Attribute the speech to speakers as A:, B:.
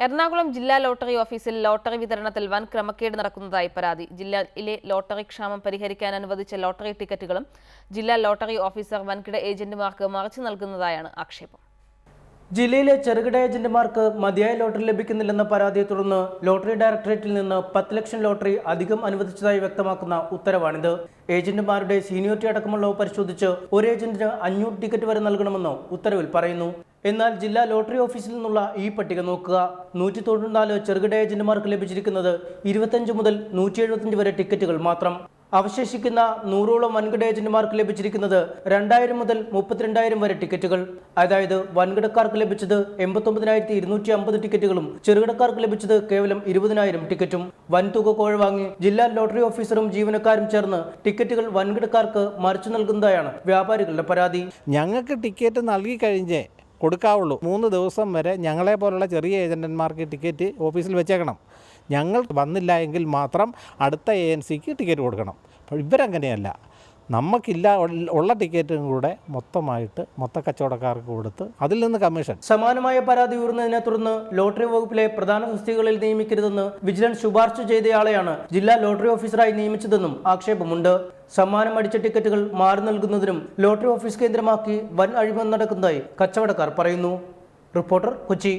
A: എറണാകുളം ജില്ലാ ലോട്ടറി ഓഫീസിൽ ലോട്ടറി വിതരണത്തിൽ വൻ ക്രമക്കേട് നടക്കുന്നതായി പരാതി. ജില്ലയിലെ ലോട്ടറി ക്ഷാമം പരിഹരിക്കാൻ അനുവദിച്ച ലോട്ടറി ടിക്കറ്റുകളും ജില്ലാ ലോട്ടറി ഓഫീസർ വൻകിട ഏജന്റുമാർക്ക് മറിച്ചു നൽകുന്നതായാണ് ആക്ഷേപം.
B: ജില്ലയിലെ ചെറുകിട ഏജന്റുമാർക്ക് മതിയായ ലോട്ടറി ലഭിക്കുന്നില്ലെന്ന പരാതിയെ തുടർന്ന് ലോട്ടറി ഡയറക്ടറേറ്റിൽ നിന്ന് 10 ലക്ഷം ലോട്ടറി അധികം അനുവദിച്ചതായി വ്യക്തമാക്കുന്ന ഉത്തരവാണിത്. ഏജന്റുമാരുടെ സീനിയോറിറ്റി അടക്കമുള്ളവ പരിശോധിച്ച് ഒരു ഏജന്റിന് 500 ടിക്കറ്റ് വരെ നൽകണമെന്ന് ഉത്തരവിൽ പറയുന്നു. എന്നാൽ ജില്ലാ ലോട്ടറി ഓഫീസിൽ നിന്നുള്ള ഈ പട്ടിക നോക്കുക. 194 ചെറുകിട ഏജന്റുമാർക്ക് ലഭിച്ചിരിക്കുന്നത് 25 മുതൽ 175 വരെ ടിക്കറ്റുകൾ മാത്രം. അവശേഷിക്കുന്ന 100ഓളം വൻകിട ഏജന്റുമാർക്ക് ലഭിച്ചിരിക്കുന്നത് 2000 മുതൽ 32,000 വരെ ടിക്കറ്റുകൾ. അതായത് വൻകിടക്കാർക്ക് ലഭിച്ചത് 89,250 ടിക്കറ്റുകളും ചെറുകിടക്കാർക്ക് ലഭിച്ചത് കേവലം 20,000 ടിക്കറ്റും. വൻതുക കോഴ വാങ്ങി ജില്ലാ ലോട്ടറി ഓഫീസറും ജീവനക്കാരും ചേർന്ന് ടിക്കറ്റുകൾ വൻകിടക്കാർക്ക് മറിച്ചു നൽകുന്നതായാണ് വ്യാപാരികളുടെ പരാതി.
C: ഞങ്ങൾക്ക് ടിക്കറ്റ് നൽകി കഴിഞ്ഞേ കൊടുക്കാവുള്ളൂ. 3 ദിവസം വരെ ഞങ്ങളെ പോലുള്ള ചെറിയ ഏജന്റന്മാർക്ക് ടിക്കറ്റ് ഓഫീസിൽ വെച്ചേക്കണം. ഞങ്ങൾ വന്നില്ല എങ്കിൽ മാത്രം അടുത്ത ഏജൻസിക്ക് ടിക്കറ്റ് കൊടുക്കണം. അപ്പോൾ ഇവരങ്ങനെയല്ല. നമുക്കില്ല ഉള്ള ടിക്കറ്റും കൂടെ മൊത്ത കച്ചവടക്കാർക്ക് കൊടുത്ത് അതിൽ നിന്ന് കമ്മീഷൻ.
B: സമാനമായ പരാതി ഉയർന്നതിനെ തുടർന്ന് ലോട്ടറി വകുപ്പിലെ പ്രധാന തസ്തികകളിൽ നിയമിക്കരുതെന്ന് വിജിലൻസ് ശുപാർശ ചെയ്തയാളെയാണ് ജില്ലാ ലോട്ടറി ഓഫീസറായി നിയമിച്ചതെന്നും ആക്ഷേപമുണ്ട്. സമ്മാനം അടിച്ച ടിക്കറ്റുകൾ മാറി നൽകുന്നതിനും ലോട്ടറി ഓഫീസ് കേന്ദ്രമാക്കി വൻ അഴിമതി നടക്കുന്നതായി കച്ചവടക്കാർ പറയുന്നു. റിപ്പോർട്ടർ, കൊച്ചി.